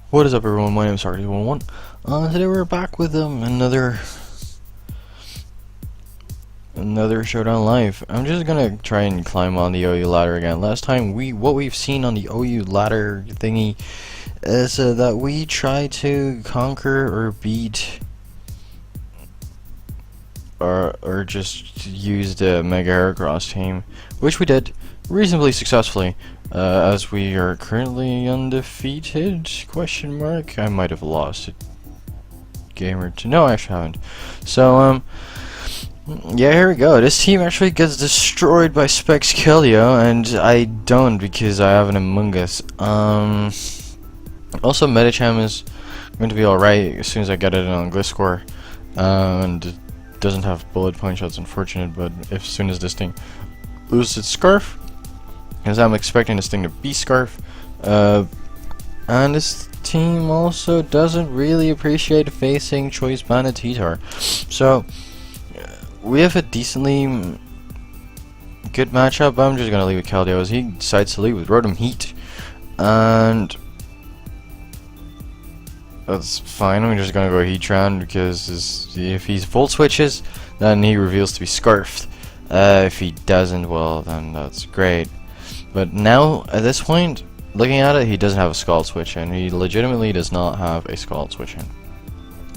What is up, everyone? My name is Hardy11. Today we're back with another Showdown live. I'm just gonna try and climb on the OU ladder again. Last time what we've seen on the OU ladder thingy is that we try to conquer or beat or just use the Mega Heracross team, which we did reasonably successfully. As we are currently undefeated? Question mark. I might have lost a game or two. No, I actually haven't. So yeah, here we go. This team actually gets destroyed by Specs Kellio, and I don't because I have an Among Us. Also, Medicham is going to be alright as soon as I get it on Gliscor, and it doesn't have bullet punch. That's unfortunate, but as soon as this thing loses its scarf, because I'm expecting this thing to be Scarf, and this team also doesn't really appreciate facing Choice Bandit T-Tar. So we have a decently good matchup. I'm just gonna leave with Keldeo as he decides to lead with Rotom Heat, and that's fine. I'm just gonna go Heatran because if he Volt Switches, then he reveals to be Scarfed. If he doesn't, well, then that's great. But now, at this point, looking at it, he doesn't have a Scald Switch in. He legitimately does not have a Scald Switch in.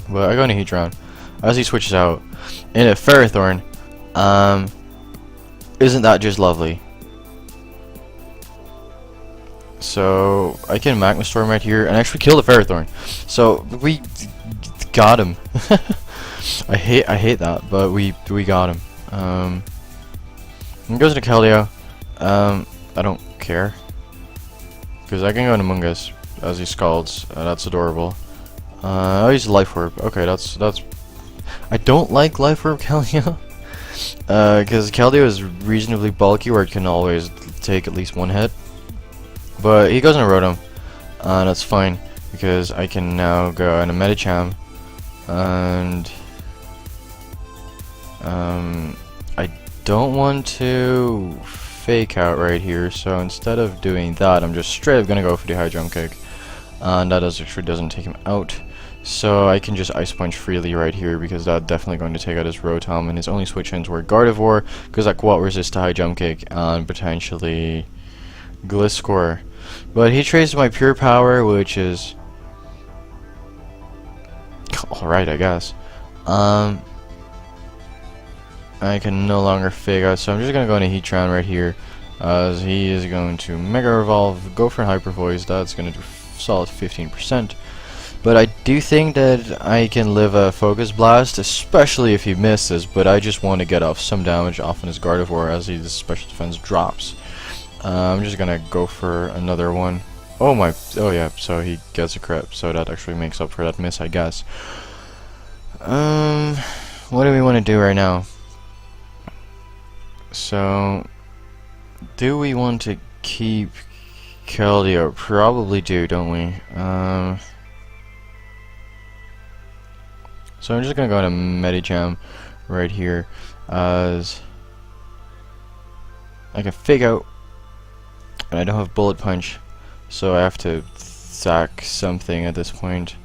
But I go into Heatran. As he switches out in a Ferrothorn, isn't that just lovely? So I can Magma Storm right here and actually kill the Ferrothorn. So we got him. I hate that, but we got him. He goes to Keldeo. I don't care, because I can go into Among Us as he scalds. That's adorable. I'll use Life Orb. Okay, that's. I don't like Life Orb Keldeo, because Keldeo is reasonably bulky, where it can always take at least one hit. But he goes into Rotom, and that's fine because I can now go into Medicham, and I don't want to fake out right here, so instead of doing that, I'm just straight up gonna go for the high jump kick, and that actually doesn't take him out, so I can just Ice Punch freely right here because that's definitely going to take out his Rotom, and his only switch-ins were Gardevoir because that Quat resist to high jump kick and potentially Gliscor. But he trades my Pure Power, which is alright, I guess. I can no longer fake out, so I'm just gonna go into Heatran right here, as he is going to Mega Evolve, go for Hyper Voice. That's gonna do solid 15%. But I do think that I can live a Focus Blast, especially if he misses. But I just want to get off some damage off on his Gardevoir as his special defense drops. I'm just gonna go for another one. Oh yeah, so he gets a crit, so that actually makes up for that miss, I guess. What do we want to do right now? So, do we want to keep Keldeo? Probably do, don't we? So I'm just gonna go into Medicham right here, as I can fake out, and I don't have Bullet Punch, so I have to sack something at this point.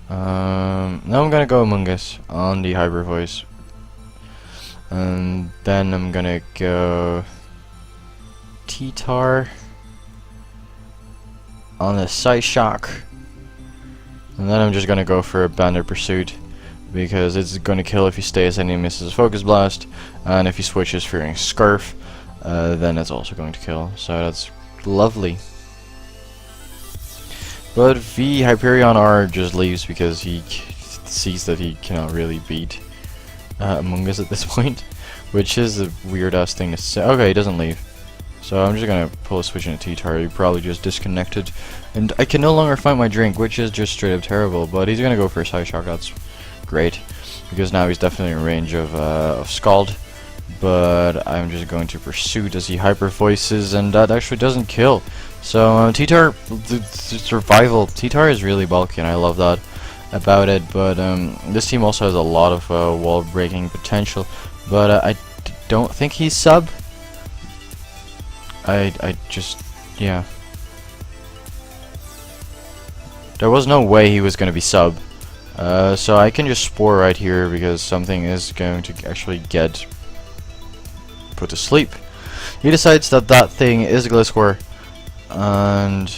Now I'm gonna go Among Us on the Hyper Voice. And then I'm gonna go T-Tar on the Psyshock, and then I'm just gonna go for a Bandit Pursuit because it's gonna kill if he stays and he misses Focus Blast, and if he switches fearing Scarf, then it's also going to kill. So that's lovely. But V Hyperion R just leaves because he sees that he cannot really beat Among Us at this point, which is a weird ass thing to say. Okay, he doesn't leave, so I'm just gonna pull a switch into T-Tar. He probably just disconnected, and I can no longer find my drink, which is just straight up terrible. But he's gonna go for a Psyshock. That's great because now he's definitely in range of Scald. But I'm just going to Pursuit as he Hyper Voices, and that actually doesn't kill. So T-Tar, the survival. T-Tar is really bulky, and I love that about it. But this team also has a lot of wall breaking potential. But I don't think he's sub. I just, yeah. There was no way he was gonna be sub. So I can just spore right here because something is going to actually get put to sleep. He decides that that thing is Gliscor, and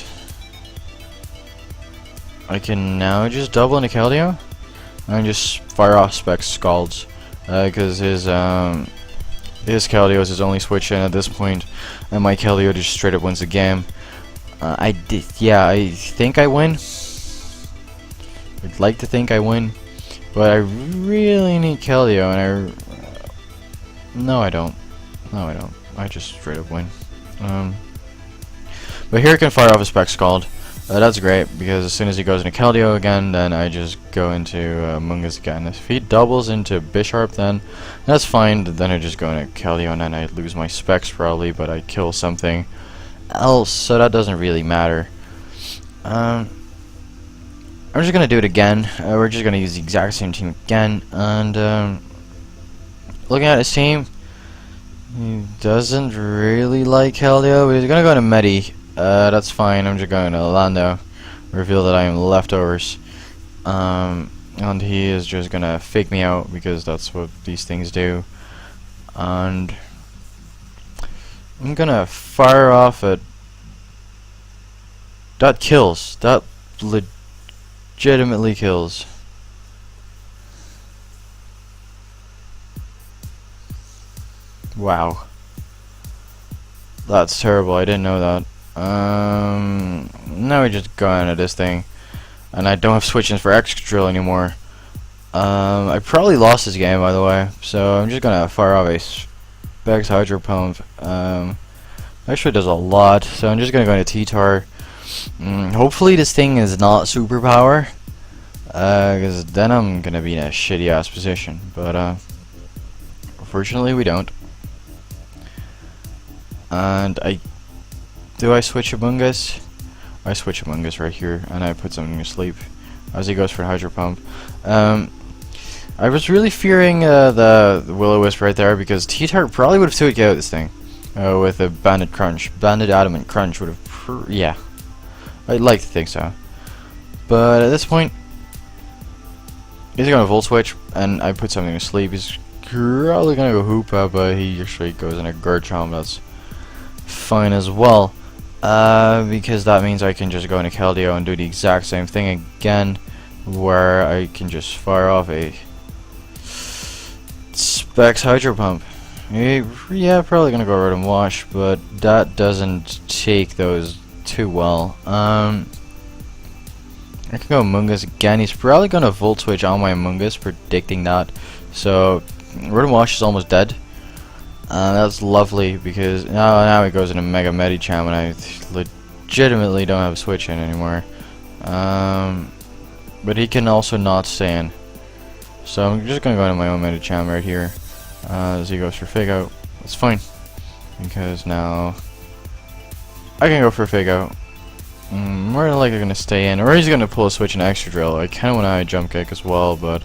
I can now just double into Keldeo and just fire off Specs Scalds because his Keldeo is his only switch in at this point, and my Keldeo just straight up wins the game. I think I win. I'd like to think I win, but I really need Keldeo, and no, I don't. No, I don't. I just straight up win. But here I can fire off a Spec Scald. That's great, because as soon as he goes into Keldeo again, then I just go into Mungus again. If he doubles into Bisharp, then that's fine. Then I just go into Keldeo, and then I lose my Specs probably, but I kill something else, so that doesn't really matter. I'm just gonna do it again. We're just gonna use the exact same team again, and looking at his team, he doesn't really like Keldeo, but he's gonna go into Medi. That's fine. I'm just going to Lando, reveal that I am leftovers, and he is just gonna fake me out because that's what these things do. And I'm gonna fire off at that kills. That legitimately kills. Wow. That's terrible. I didn't know that. Now we just go into this thing, and I don't have switch-ins for Extra Drill anymore. I probably lost this game, by the way, so I'm just gonna fire off a Specs Hydro Pump. Actually does a lot, so I'm just gonna go into T-Tar. Hopefully this thing is not superpower, because then I'm gonna be in a shitty ass position, but unfortunately we don't. And do I switch Among Us? I switch Among Us right here, and I put something to sleep as he goes for Hydro Pump. I was really fearing the Will-O-Wisp right there, because T-Tar probably would have 2-hit KO'd this thing with a Bandit Crunch. Bandit Adamant Crunch would have, yeah, I'd like to think so. But at this point, he's going to Volt Switch, and I put something to sleep. He's probably going to go Hoopa, but he actually goes in a Garchomp. That's fine as well, because that means I can just go into Keldeo and do the exact same thing again, where I can just fire off a Specs Hydro Pump. Yeah, probably gonna go Rotom Wash, but that doesn't take those too well. I can go Mungus again. He's probably gonna Volt Switch on my Mungus, predicting that. So Rotom Wash is almost dead. That's lovely, because now he goes into Mega Medicham, and I legitimately don't have a switch in anymore. But he can also not stay in. So I'm just gonna go into my own Medicham right here. As he goes for Fake Out. That's fine, because now I can go for Fake Out. More than likely gonna stay in, or he's gonna pull a switch in Extra Drill. I kinda want to Jump Kick as well, but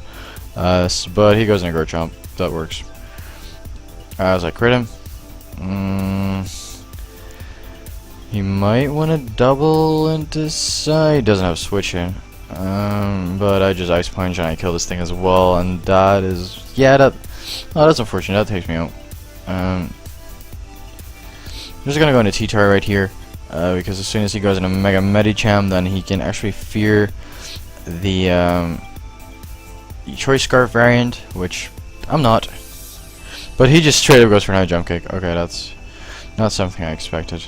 he goes in a Garchomp. That works. As I crit him, he might want to double into side. He doesn't have switch in, but I just Ice Punch and I kill this thing as well, and that is, yeah, that's unfortunate. That takes me out. I'm just gonna go into T-Tar right here, because as soon as he goes into Mega Medicham, then he can actually fear the Choice Scarf variant, which I'm not. But he just straight up goes for another Jump Kick. Okay, that's not something I expected.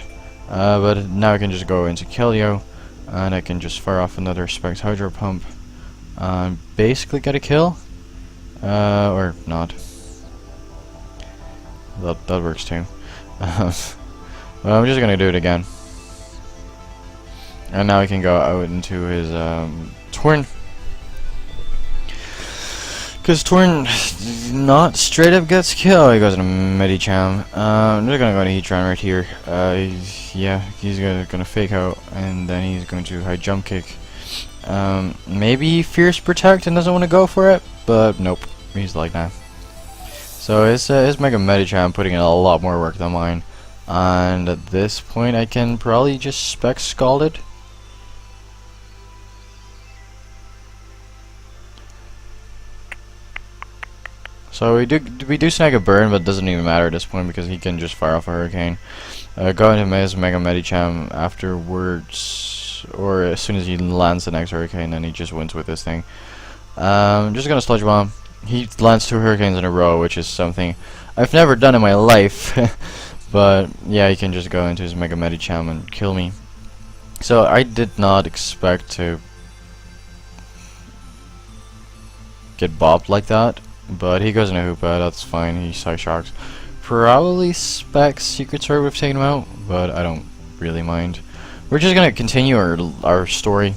But now I can just go into Keldeo, and I can just fire off another Specs Hydro Pump, and basically get a kill, or not. That works too. But I'm just gonna do it again, and now I can go out into his Torn. Because Torn not straight up gets killed. He goes into Medicham. I'm just gonna go to Heatran right here. Yeah, he's gonna Fake Out, and then he's going to High Jump Kick. Maybe Fierce Protect and doesn't want to go for it, but nope, he's like that. So his Mega Medicham putting in a lot more work than mine, and at this point I can probably just Spec Scald it. So we do snag a burn, but it doesn't even matter at this point because he can just fire off a hurricane. Go into his Mega Medicham afterwards, or as soon as he lands the next hurricane, and he just wins with this thing. Just gonna sludge bomb. He lands 2 hurricanes in a row, which is something I've never done in my life. But yeah, he can just go into his Mega Medicham and kill me. So I did not expect to get bopped like that, but he goes in a Hoopa, that's fine. He Psy Shocks. Probably Specs Secret Sword would have taken him out, but I don't really mind. We're just gonna continue our story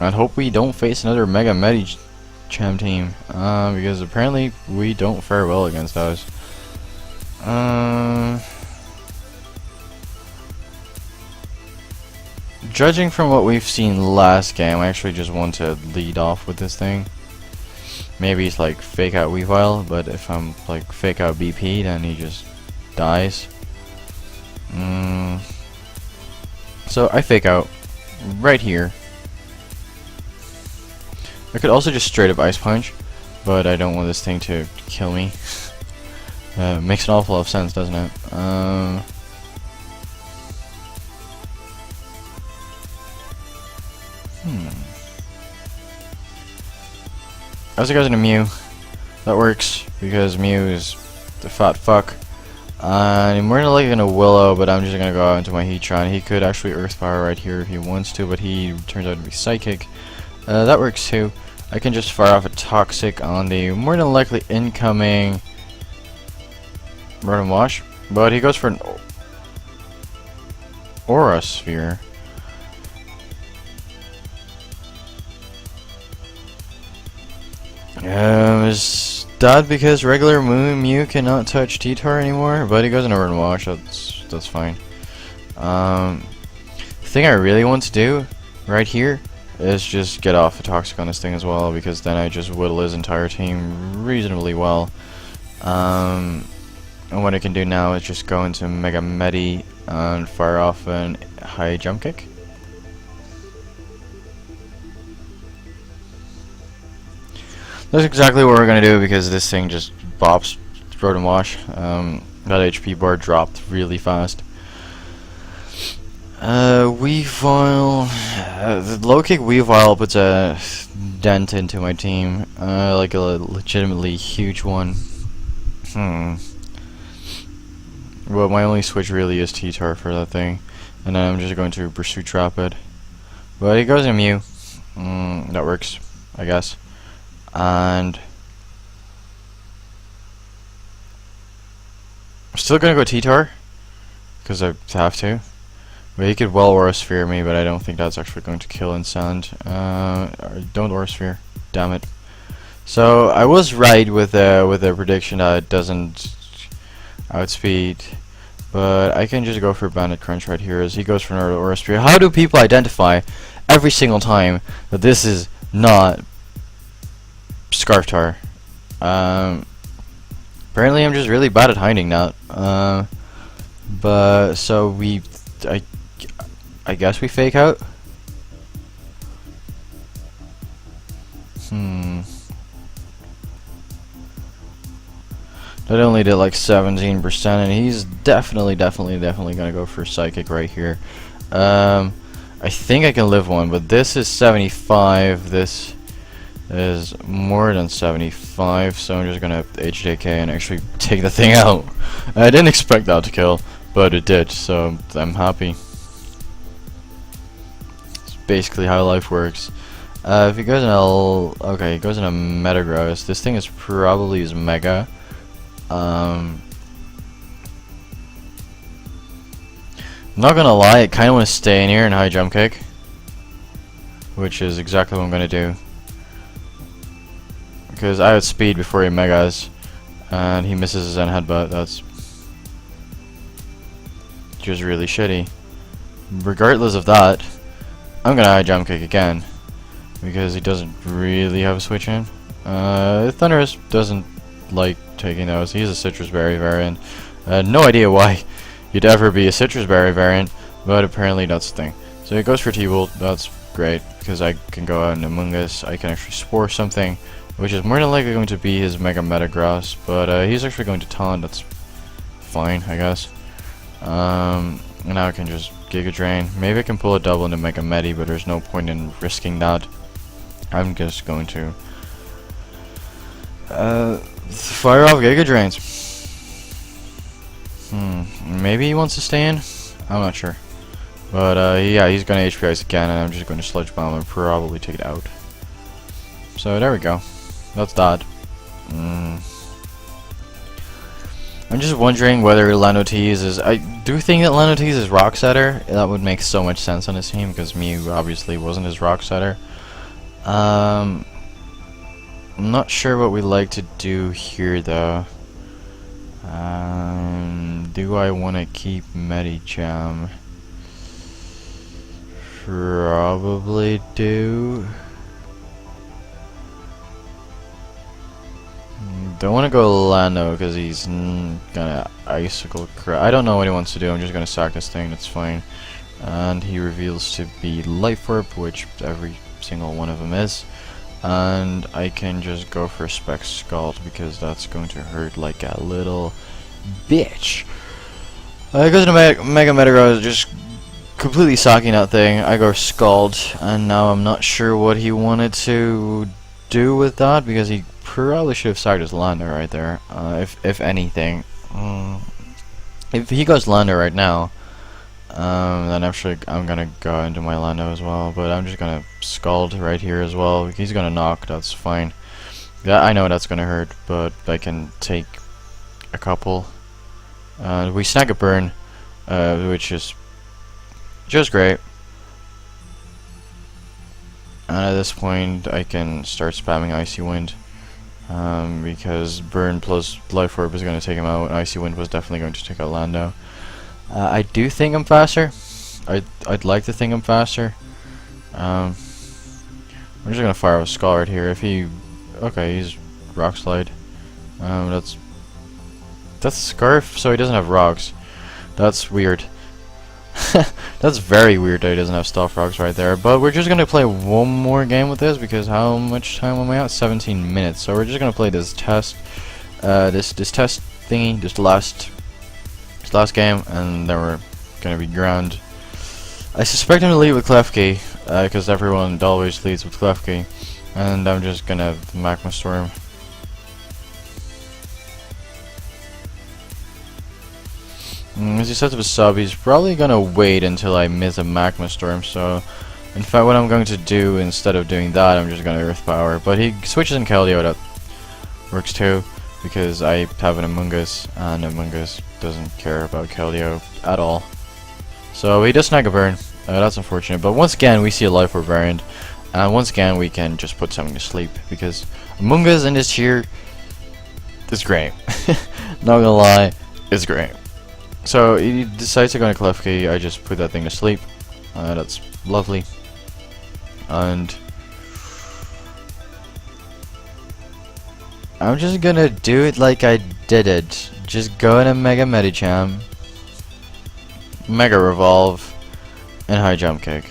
and hope we don't face another Mega Medicham team, because apparently we don't fare well against those. Judging from what we've seen last game, I actually just want to lead off with this thing. Maybe it's like fake out Weavile, but if I'm like fake out BP, then he just dies. So I fake out right here. I could also just straight up Ice Punch, but I don't want this thing to kill me. Makes an awful lot of sense, doesn't it? As it goes into Mew, that works because Mew is the fat fuck. I'm more than likely gonna Willow, but I'm just gonna go out into my Heatran. He could actually Earth Power right here if he wants to, but he turns out to be Psychic. That works too. I can just fire off a Toxic on the more than likely incoming Rotom Wash, but he goes for an Aura Sphere. Is that because regular Mew cannot touch T-Tar anymore? But he goes in a Rotom Wash, that's fine. The thing I really want to do right here is just get off a Toxic on this thing as well, because then I just whittle his entire team reasonably well. And what I can do now is just go into Mega Medi and fire off an high jump kick. That's exactly what we're gonna do because this thing just bops Rotom Wash. That HP bar dropped really fast. Weavile, the low kick Weavile puts a dent into my team, like a legitimately huge one. Well, my only switch really is T-Tar for that thing, and then I'm just going to Pursuit Trap it. But he goes in Mew. That works, I guess. And I'm still gonna go T-Tar because I have to. But he could well Aura Sphere me, but I don't think that's actually going to kill in Sand. Don't Aura Sphere, damn it. So I was right with the prediction that it doesn't outspeed, but I can just go for Bandit Crunch right here as he goes for an Aura Sphere. How do people identify every single time that this is not Scarf Tar? Apparently I'm just really bad at hiding that. But so I guess we fake out. That only did like 17%, and he's definitely gonna go for Psychic right here. I think I can live one, but this is 75. This is more than 75, so I'm just gonna HJK and actually take the thing out. I didn't expect that to kill, but it did, so I'm happy. It's basically how life works. If he goes in okay, he goes in a Metagross. This thing is probably his Mega. I'm not gonna lie, I kinda wanna stay in here and high jump kick, which is exactly what I'm gonna do. Because I outspeed before he Megas, and he misses his Zen Headbutt. That's just really shitty. Regardless of that, I'm gonna high jump kick again, because he doesn't really have a switch in. Thunderous doesn't like taking those. He's a Citrus Berry variant. No idea why you'd ever be a Citrus Berry variant, but apparently that's the thing. So he goes for T-Bolt. That's great, because I can go out in Among Us. I can actually Spore something, which is more than likely going to be his Mega Metagross, but he's actually going to taunt. That's fine, I guess. And now I can just Giga Drain. Maybe I can pull a double into Mega Medi, but there's no point in risking that. I'm just going to fire off Giga Drains. Maybe he wants to stay in? I'm not sure. But yeah, he's going to HP Ice again, and I'm just going to Sludge Bomb and probably take it out. So there we go. That's that. I'm just wondering whether Lanotees is... I do think that Lanotees is Rock Setter. That would make so much sense on his team, because Mew obviously wasn't his Rock Setter. I'm not sure what we like to do here, though. Do I want to keep Medicham? Probably do. Don't want to go Lando because he's gonna Icicle Crash. I don't know what he wants to do. I'm just gonna sack this thing. That's fine. And he reveals to be Life Orb, which every single one of them is. And I can just go for Spec Scald because that's going to hurt like a little bitch. I go to Mega Metagross, just completely socking that thing. I go Scald, and now I'm not sure what he wanted to do with that because he probably should have sacked his Lander right there. If anything, if he goes Lander right now, then actually I'm gonna go into my Lando as well. But I'm just gonna Scald right here as well. He's gonna knock. That's fine. Yeah, I know that's gonna hurt, but I can take a couple. We snag a burn, which is just great. And at this point, I can start spamming Icy Wind. Because Burn plus Life Orb is going to take him out, and Icy Wind was definitely going to take out Lando. I do think I'm faster. I'd like to think I'm faster. I'm just going to fire a Skull right here. If he... Okay, he's Rock Slide. That's Scarf, so he doesn't have rocks. That's weird. That's very weird that he doesn't have Stealth Rocks right there. But we're just gonna play one more game with this because how much time am I at? 17 minutes. So we're just gonna play this test, this test thingy, this last game, and then we're gonna be ground. I suspect him to lead with Klefki because everyone always leads with Klefki, and I'm just gonna Magma Storm. As he sets up a sub, he's probably gonna wait until I miss a Magma Storm, so in fact what I'm going to do instead of doing that, I'm just gonna Earth Power. But he switches in Keldeo, that works too, because I have an Among Us, and Among Us doesn't care about Keldeo at all. So he does snag a burn, that's unfortunate, but once again we see a Life Orb variant, and once again we can just put something to sleep, because Among Us in this tier is great. Not gonna lie, it's great. So he decides to go into Klefki. I just put that thing to sleep. That's lovely. And I'm just gonna do it like I did it. Just go into Mega Medicham, Mega Revolve, and High Jump Kick.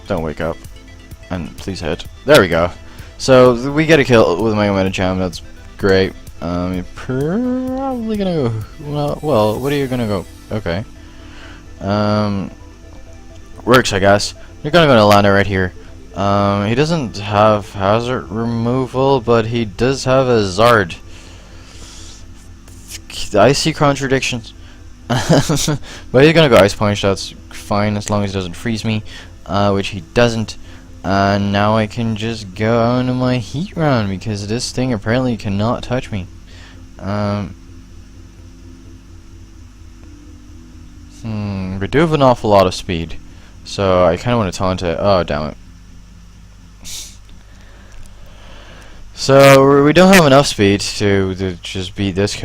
Don't wake up. And please hit. There we go. So we get a kill with Mega Medicham. That's great. You're probably gonna go. Well, what are you gonna go? Okay. Works, I guess. You're gonna go to Lando right here. He doesn't have hazard removal, but he does have a Zard. I see contradictions. But he's gonna go Ice Punch. That's fine as long as he doesn't freeze me, which he doesn't. And now I can just go into my Heat Round because this thing apparently cannot touch me. We do have an awful lot of speed, so I kind of want to taunt it. Oh, damn it. So we don't have enough speed to just beat this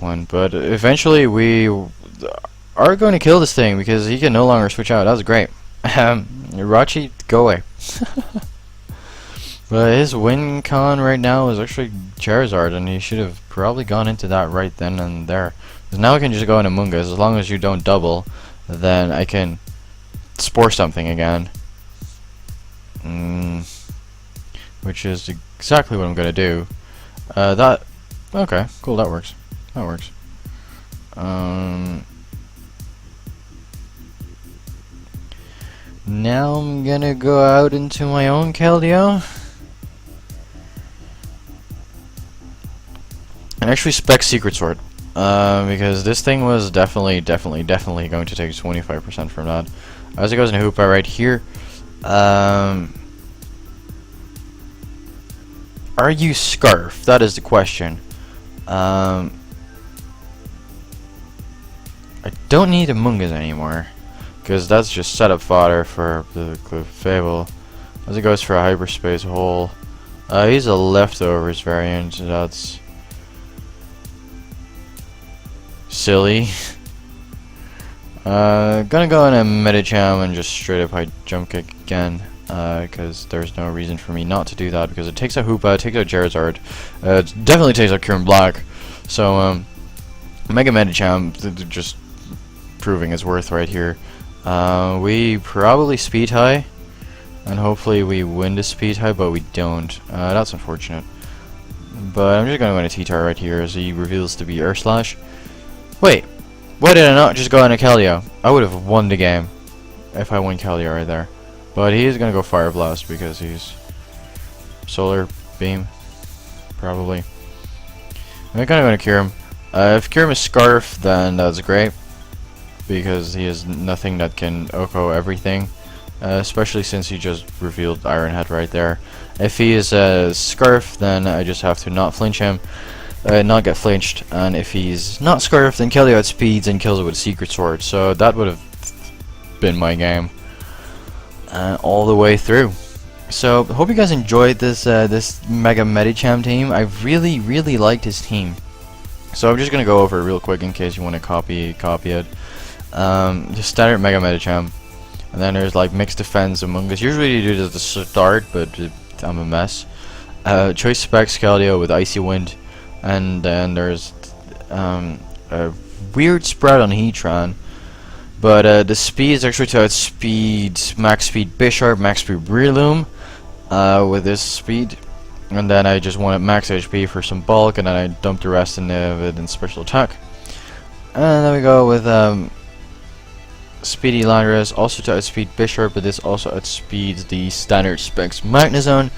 one, but eventually we are going to kill this thing because he can no longer switch out. That was great. Rachi, go away. But his win con right now is actually Charizard, and he should have probably gone into that right then and there. Because now I can just go into Mungus. As long as you don't double, then I can Spore something again. Which is exactly what I'm gonna do. Okay, cool, that works. That works. Now I'm gonna go out into my own Keldeo. And actually spec Secret Sword. Because this thing was definitely going to take 25% from that. As it goes into Hoopa right here. Are you Scarf? That is the question. I don't need Amoonguss anymore, because that's just setup fodder for the Clefable. As it goes for a Hyperspace Hole. He's a Leftovers variant, that's silly. Gonna go in a Medicham and just straight up high jump kick again. Because there's no reason for me not to do that, because it takes out Hoopa, it takes out Charizard, it definitely takes out Kieran Black, so Mega Medicham just proving its worth right here. We probably speed high, and hopefully we win the speed high, but we don't. That's unfortunate. But I'm just gonna win a T-Tar right here as he reveals to be Earth Slash. Wait, why did I not just go on a Keldeo? I would have won the game if I won Keldeo right there. But he is gonna go Fire Blast because he's Solar Beam, probably. I'm kinda gonna cure him. If cure him is Scarf, then that's great, because he has nothing that can Oko everything, especially since he just revealed Iron Head right there. If he is a Scarf, then I just have to not flinch him, not get flinched, and if he's not Scarf, then Keldeo outspeeds and kills it with Secret Sword, so that would have been my game. All the way through. So hope you guys enjoyed this this Mega Medicham team. I really liked his team. So I'm just gonna go over it real quick in case you want to copy it. Just standard Mega Medicham, and then there's like Mixed Defense Among Us. Usually you do this at the start, but I'm a mess. Choice Specs Keldeo with Icy Wind, and then there's a weird spread on Heatran. But the speed is actually to outspeed Max Speed Bisharp, Max Speed Breloom with this speed. And then I just wanted Max HP for some bulk, and then I dumped the rest of it in Special Attack. And then we go with Speedy Landorus, also to outspeed Bisharp, but this also outspeeds the standard specs Magnezone.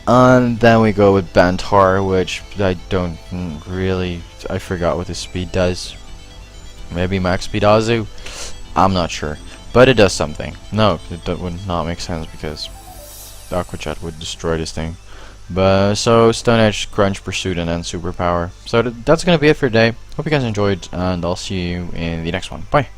And then we go with Bantar, which I don't really, I forgot what this speed does. Maybe Max Speed Azu? I'm not sure. But it does something. No, that would not make sense because Aqua Jet would destroy this thing. But so Stone Edge, Crunch, Pursuit, and then Superpower. So that's gonna be it for today. Hope you guys enjoyed, and I'll see you in the next one. Bye.